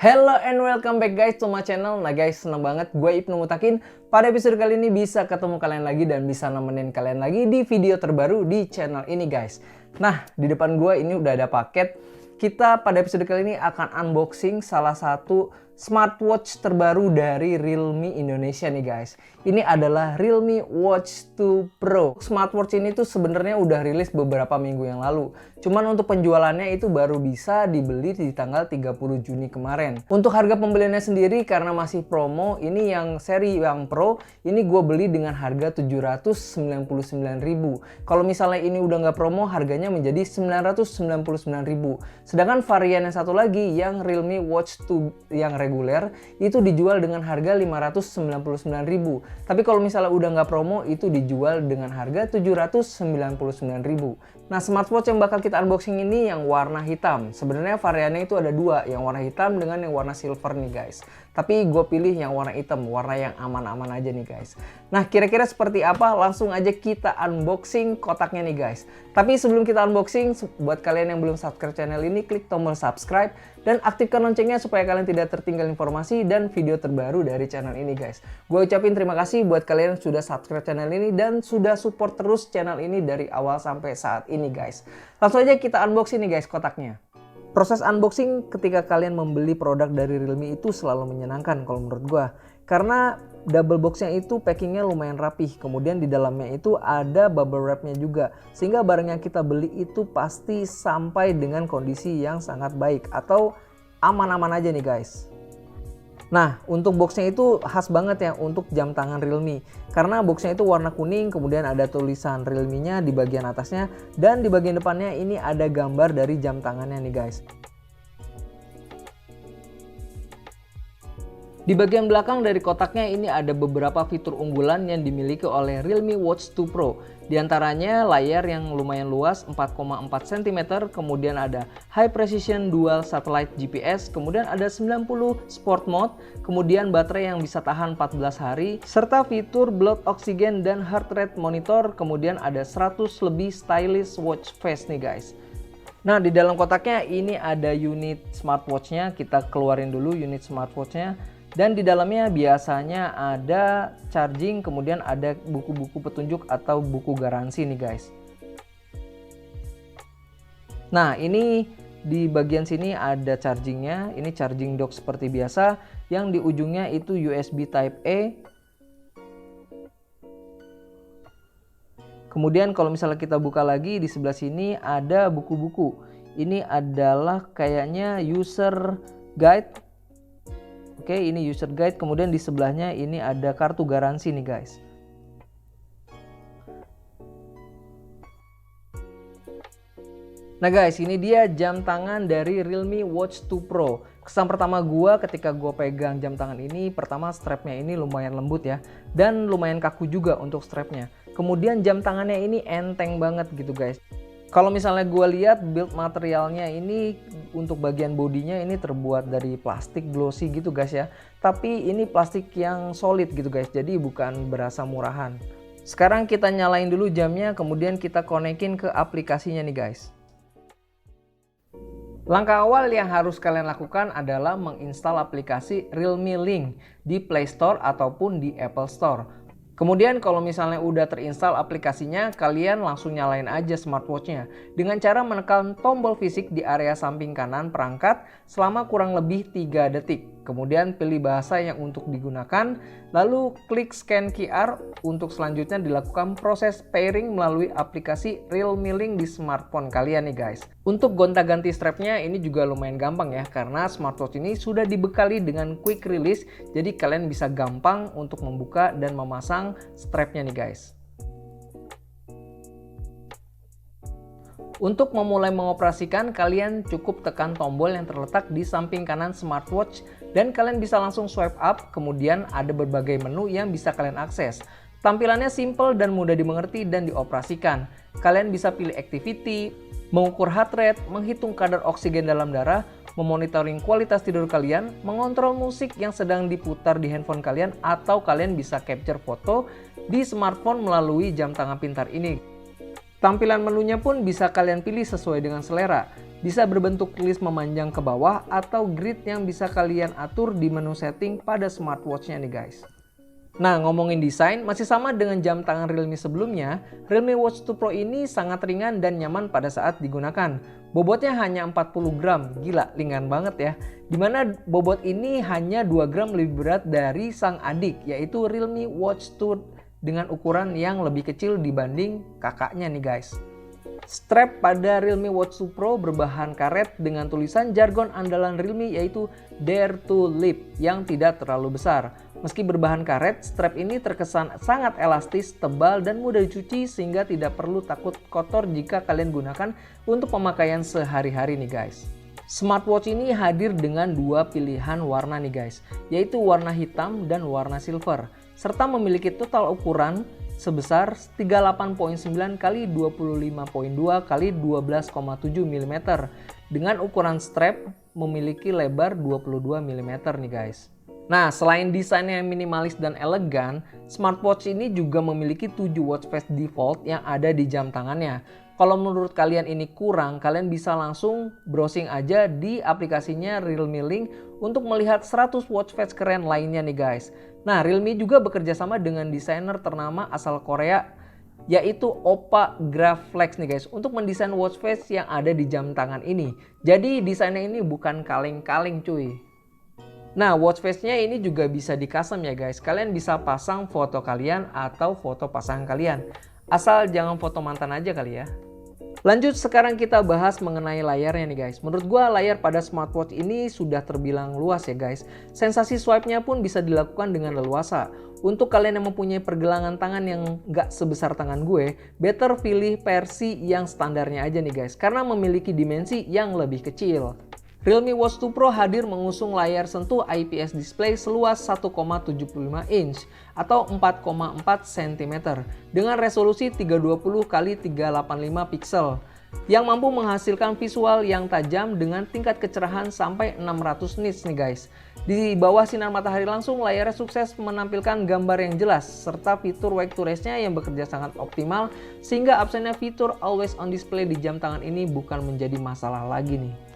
Hello and welcome back guys to my channel. Nah guys, seneng banget gue Ibnu Mutakin pada episode kali ini bisa ketemu kalian lagi dan bisa nemenin kalian lagi di video terbaru di channel ini guys. Nah, di depan gue ini udah ada paket. Kita pada episode kali ini akan unboxing salah satu smartwatch terbaru dari Realme Indonesia nih guys. Ini adalah Realme Watch 2 Pro. Smartwatch ini tuh sebenarnya udah rilis beberapa minggu yang lalu. Cuman untuk penjualannya itu baru bisa dibeli di tanggal 30 Juni kemarin. Untuk harga pembeliannya sendiri karena masih promo, ini yang seri yang Pro, ini gue beli dengan harga 799.000. Kalau misalnya ini udah nggak promo, harganya menjadi 999.000. Sedangkan varian yang satu lagi yang Realme Watch 2 yang reguler itu dijual dengan harga 599.000. Tapi kalau misalnya udah nggak promo itu dijual dengan harga 799.000. Nah, smartwatch yang bakal kita unboxing ini yang warna hitam. Sebenarnya variannya itu ada dua, yang warna hitam dengan yang warna silver nih guys. Tapi gue pilih yang warna hitam, warna yang aman-aman aja nih guys. Nah, kira-kira seperti apa? Langsung aja kita unboxing kotaknya nih guys. Tapi sebelum kita unboxing, buat kalian yang belum subscribe channel ini, klik tombol subscribe dan aktifkan loncengnya supaya kalian tidak tertinggal informasi dan video terbaru dari channel ini guys. Gue ucapin terima kasih buat kalian yang sudah subscribe channel ini dan sudah support terus channel ini dari awal sampai saat ini guys. Langsung aja kita unboxing nih guys kotaknya. Proses unboxing ketika kalian membeli produk dari Realme itu selalu menyenangkan kalau menurut gue. Karena double boxnya itu packingnya lumayan rapih. Kemudian di dalamnya itu ada bubble wrapnya juga. Sehingga barang yang kita beli itu pasti sampai dengan kondisi yang sangat baik. Atau aman-aman aja nih guys. Nah, untuk boxnya itu khas banget ya untuk jam tangan Realme. Karena boxnya itu warna kuning, kemudian ada tulisan Realme-nya di bagian atasnya. Dan di bagian depannya ini ada gambar dari jam tangannya nih guys. Di bagian belakang dari kotaknya ini ada beberapa fitur unggulan yang dimiliki oleh Realme Watch 2 Pro. Di antaranya layar yang lumayan luas 4,4 cm, kemudian ada High Precision Dual Satellite GPS, kemudian ada 90 Sport Mode, kemudian baterai yang bisa tahan 14 hari, serta fitur blood oxygen dan heart rate monitor, kemudian ada 100 lebih stylish watch face nih guys. Nah, di dalam kotaknya ini ada unit smartwatch-nya, kita keluarin dulu unit smartwatch-nya. Dan di dalamnya biasanya ada charging, kemudian ada buku-buku petunjuk atau buku garansi nih guys. Nah, ini di bagian sini ada chargingnya, ini charging dock seperti biasa, yang di ujungnya itu USB Type A. Kemudian kalau misalnya kita buka lagi di sebelah sini ada buku-buku. Ini adalah kayaknya user guide. Oke, ini user guide, kemudian di sebelahnya ini ada kartu garansi nih guys. Nah guys, ini dia jam tangan dari Realme Watch 2 Pro. Kesan pertama gua ketika gua pegang jam tangan ini, pertama strapnya ini lumayan lembut ya. Dan lumayan kaku juga untuk strapnya. Kemudian jam tangannya ini enteng banget gitu guys. Kalau misalnya gue lihat build materialnya ini untuk bagian bodinya ini terbuat dari plastik glossy gitu guys ya. Tapi ini plastik yang solid gitu guys, jadi bukan berasa murahan. Sekarang kita nyalain dulu jamnya, kemudian kita konekin ke aplikasinya nih guys. Langkah awal yang harus kalian lakukan adalah menginstal aplikasi Realme Link di Play Store ataupun di Apple Store. Kemudian kalau misalnya udah terinstall aplikasinya, kalian langsung nyalain aja smartwatch-nya dengan cara menekan tombol fisik di area samping kanan perangkat selama kurang lebih 3 detik. Kemudian pilih bahasa yang untuk digunakan, lalu klik scan QR. Untuk selanjutnya dilakukan proses pairing melalui aplikasi Realme Link di smartphone kalian nih guys. Untuk gonta-ganti strapnya ini juga lumayan gampang ya, karena smartwatch ini sudah dibekali dengan quick release, jadi kalian bisa gampang untuk membuka dan memasang strapnya nih guys. Untuk memulai mengoperasikan, kalian cukup tekan tombol yang terletak di samping kanan smartwatch dan kalian bisa langsung swipe up, kemudian ada berbagai menu yang bisa kalian akses. Tampilannya simple dan mudah dimengerti dan dioperasikan. Kalian bisa pilih activity, mengukur heart rate, menghitung kadar oksigen dalam darah, memonitoring kualitas tidur kalian, mengontrol musik yang sedang diputar di handphone kalian, atau kalian bisa capture foto di smartphone melalui jam tangan pintar ini. Tampilan menunya pun bisa kalian pilih sesuai dengan selera. bisa berbentuk list memanjang ke bawah atau grid yang bisa kalian atur di menu setting pada smartwatch-nya nih guys. Nah, ngomongin desain, masih sama dengan jam tangan Realme sebelumnya, Realme Watch 2 Pro ini sangat ringan dan nyaman pada saat digunakan. Bobotnya hanya 40 gram, gila ringan banget ya. Dimana bobot ini hanya 2 gram lebih berat dari sang adik, yaitu Realme Watch 2 dengan ukuran yang lebih kecil dibanding kakaknya nih guys. Strap pada Realme Watch 2 Pro berbahan karet dengan tulisan jargon andalan Realme yaitu Dare to Live yang tidak terlalu besar. Meski berbahan karet, strap ini terkesan sangat elastis, tebal, dan mudah dicuci sehingga tidak perlu takut kotor jika kalian gunakan untuk pemakaian sehari-hari nih guys. Smartwatch ini hadir dengan dua pilihan warna nih guys, yaitu warna hitam dan warna silver, serta memiliki total ukuran sebesar 38.9 x 25.2 x 12,7 mm dengan ukuran strap memiliki lebar 22 mm nih guys. Nah, selain desainnya yang minimalis dan elegan, smartwatch ini juga memiliki 7 watch face default yang ada di jam tangannya. Kalau menurut kalian ini kurang, kalian bisa langsung browsing aja di aplikasinya Realme Link untuk melihat 100 watch face keren lainnya nih guys. Nah, Realme juga bekerja sama dengan desainer ternama asal Korea yaitu Oppa Graflex nih guys untuk mendesain watch face yang ada di jam tangan ini. Jadi desainnya ini bukan kaleng-kaleng cuy. Nah, watch face-nya ini juga bisa di custom ya guys. Kalian bisa pasang foto kalian atau foto pasangan kalian. Asal jangan foto mantan aja kali ya. Lanjut, sekarang kita bahas mengenai layarnya nih guys. Menurut gua layar pada smartwatch ini sudah terbilang luas ya guys. Sensasi swipe-nya pun bisa dilakukan dengan leluasa. Untuk kalian yang mempunyai pergelangan tangan yang nggak sebesar tangan gue, better pilih versi yang standarnya aja nih guys. Karena memiliki dimensi yang lebih kecil. Realme Watch 2 Pro hadir mengusung layar sentuh IPS display seluas 1,75 inch atau 4,4 cm dengan resolusi 320 x 385 pixel yang mampu menghasilkan visual yang tajam dengan tingkat kecerahan sampai 600 nits nih guys. Di bawah sinar matahari langsung, layarnya sukses menampilkan gambar yang jelas serta fitur wake to rest-nya yang bekerja sangat optimal sehingga absennya fitur always on display di jam tangan ini bukan menjadi masalah lagi nih.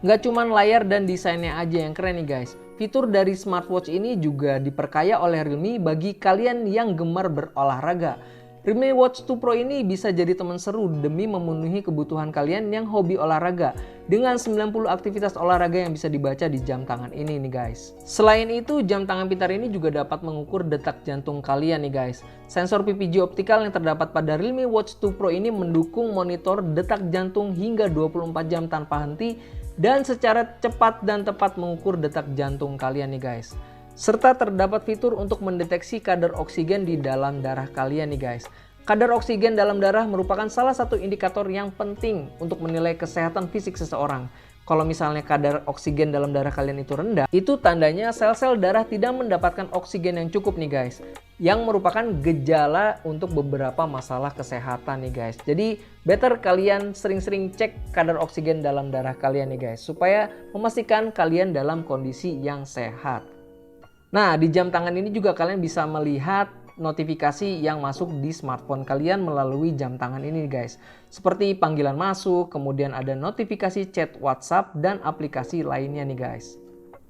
Nggak cuman layar dan desainnya aja yang keren nih guys. Fitur dari smartwatch ini juga diperkaya oleh Realme bagi kalian yang gemar berolahraga. Realme Watch 2 Pro ini bisa jadi teman seru demi memenuhi kebutuhan kalian yang hobi olahraga dengan 90 aktivitas olahraga yang bisa dibaca di jam tangan ini nih guys. Selain itu, jam tangan pintar ini juga dapat mengukur detak jantung kalian nih guys. Sensor PPG optikal yang terdapat pada Realme Watch 2 Pro ini mendukung monitor detak jantung hingga 24 jam tanpa henti dan secara cepat dan tepat mengukur detak jantung kalian nih guys. Serta terdapat fitur untuk mendeteksi kadar oksigen di dalam darah kalian nih guys. Kadar oksigen dalam darah merupakan salah satu indikator yang penting untuk menilai kesehatan fisik seseorang. Kalau misalnya kadar oksigen dalam darah kalian itu rendah, itu tandanya sel-sel darah tidak mendapatkan oksigen yang cukup nih guys. Yang merupakan gejala untuk beberapa masalah kesehatan nih guys. Jadi better kalian sering-sering cek kadar oksigen dalam darah kalian nih guys. Supaya memastikan kalian dalam kondisi yang sehat. Nah, di jam tangan ini juga kalian bisa melihat notifikasi yang masuk di smartphone kalian melalui jam tangan ini guys. Seperti panggilan masuk, kemudian ada notifikasi chat WhatsApp dan aplikasi lainnya nih guys.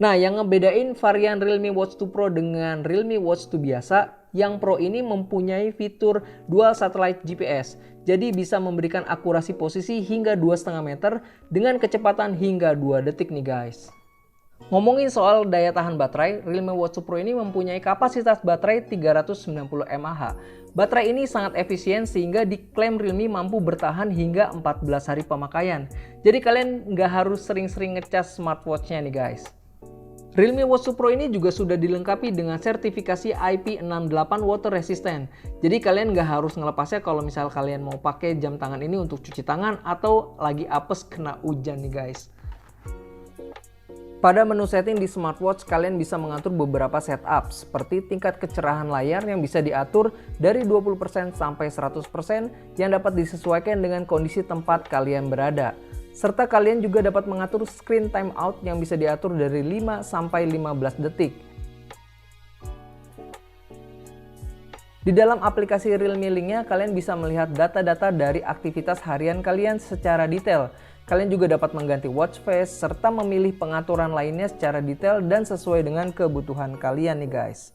Nah, yang ngebedain varian Realme Watch 2 Pro dengan Realme Watch 2 biasa, yang Pro ini mempunyai fitur Dual Satellite GPS. Jadi bisa memberikan akurasi posisi hingga 2,5 meter dengan kecepatan hingga 2 detik nih guys. Ngomongin soal daya tahan baterai, Realme Watch 2 Pro ini mempunyai kapasitas baterai 390 mAh. Baterai ini sangat efisien sehingga diklaim Realme mampu bertahan hingga 14 hari pemakaian. Jadi kalian nggak harus sering-sering ngecas smartwatch-nya nih guys. Realme Watch 2 Pro ini juga sudah dilengkapi dengan sertifikasi IP68 water resistant. Jadi kalian nggak harus ngelepasnya kalau misal kalian mau pakai jam tangan ini untuk cuci tangan atau lagi apes kena hujan nih guys. Pada menu setting di smartwatch, kalian bisa mengatur beberapa setup seperti tingkat kecerahan layar yang bisa diatur dari 20% sampai 100% yang dapat disesuaikan dengan kondisi tempat kalian berada. Serta kalian juga dapat mengatur screen timeout yang bisa diatur dari 5 sampai 15 detik. Di dalam aplikasi Realme Link-nya, kalian bisa melihat data-data dari aktivitas harian kalian secara detail. Kalian juga dapat mengganti watch face, serta memilih pengaturan lainnya secara detail dan sesuai dengan kebutuhan kalian nih guys.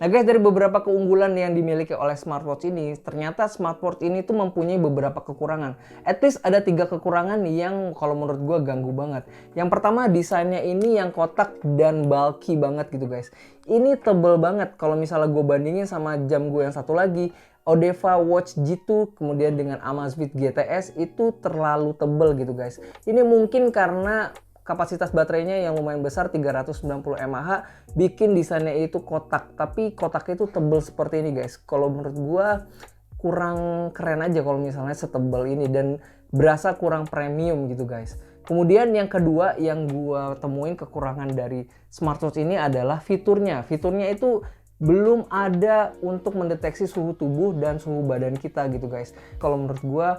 Nah guys, dari beberapa keunggulan yang dimiliki oleh smartwatch ini, ternyata smartwatch ini tuh mempunyai beberapa kekurangan. At least ada 3 kekurangan yang kalau menurut gue ganggu banget. Yang pertama, desainnya ini yang kotak dan bulky banget gitu guys. Ini tebel banget kalau misalnya gue bandingin sama jam gue yang satu lagi, Odeva Watch G2 kemudian dengan Amazfit GTS, itu terlalu tebel gitu guys. Ini mungkin karena kapasitas baterainya yang lumayan besar 390 mAh bikin desainnya itu kotak, tapi kotaknya itu tebel seperti ini guys. Kalau menurut gua kurang keren aja kalau misalnya setebel ini dan berasa kurang premium gitu guys. Kemudian yang kedua yang gua temuin kekurangan dari smartwatch ini adalah fiturnya. Fiturnya itu belum ada untuk mendeteksi suhu tubuh dan suhu badan kita gitu guys. Kalau menurut gua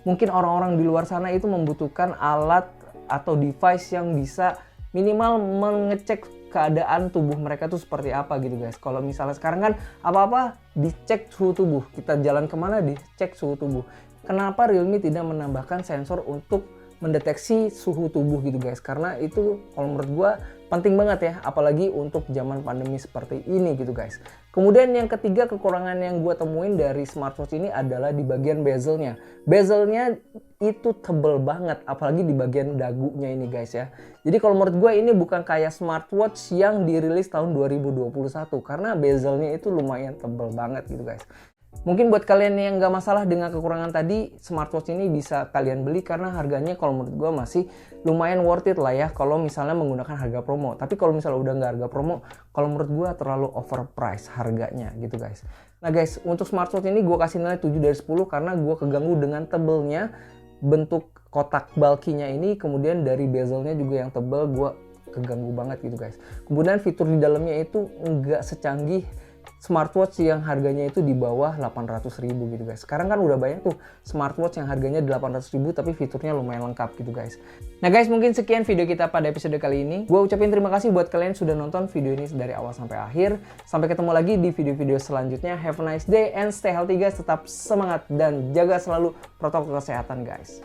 mungkin orang-orang di luar sana itu membutuhkan alat atau device yang bisa minimal mengecek keadaan tubuh mereka tuh seperti apa gitu guys. Kalau misalnya sekarang kan apa-apa dicek suhu tubuh, kita jalan kemana dicek suhu tubuh. Kenapa Realme tidak menambahkan sensor untuk mendeteksi suhu tubuh gitu guys? Karena itu kalau menurut gua penting banget ya, apalagi untuk zaman pandemi seperti ini gitu guys. Kemudian yang ketiga kekurangan yang gue temuin dari smartwatch ini adalah di bagian bezelnya. Bezelnya itu tebel banget, apalagi di bagian dagunya ini guys ya. Jadi kalau menurut gue ini bukan kayak smartwatch yang dirilis tahun 2021, karena bezelnya itu lumayan tebel banget gitu guys. Mungkin buat kalian yang nggak masalah dengan kekurangan tadi, smartwatch ini bisa kalian beli karena harganya kalau menurut gue masih lumayan worth it lah ya kalau misalnya menggunakan harga promo. Tapi kalau misalnya udah nggak harga promo, kalau menurut gue terlalu overpriced harganya gitu guys. Nah guys, untuk smartwatch ini gue kasih nilai 7 dari 10 karena gue keganggu dengan tebelnya, bentuk kotak bulky-nya ini, kemudian dari bezelnya juga yang tebel, gue keganggu banget gitu guys. Kemudian fitur di dalamnya itu nggak secanggih smartwatch yang harganya itu di bawah 800.000 gitu guys. Sekarang kan udah banyak tuh smartwatch yang harganya 800.000 tapi fiturnya lumayan lengkap gitu guys. Nah guys, mungkin sekian video kita pada episode kali ini. Gue ucapin terima kasih buat kalian sudah nonton video ini dari awal sampai akhir. Sampai ketemu lagi di video-video selanjutnya. Have a nice day and stay healthy guys. Tetap semangat dan jaga selalu protokol kesehatan guys.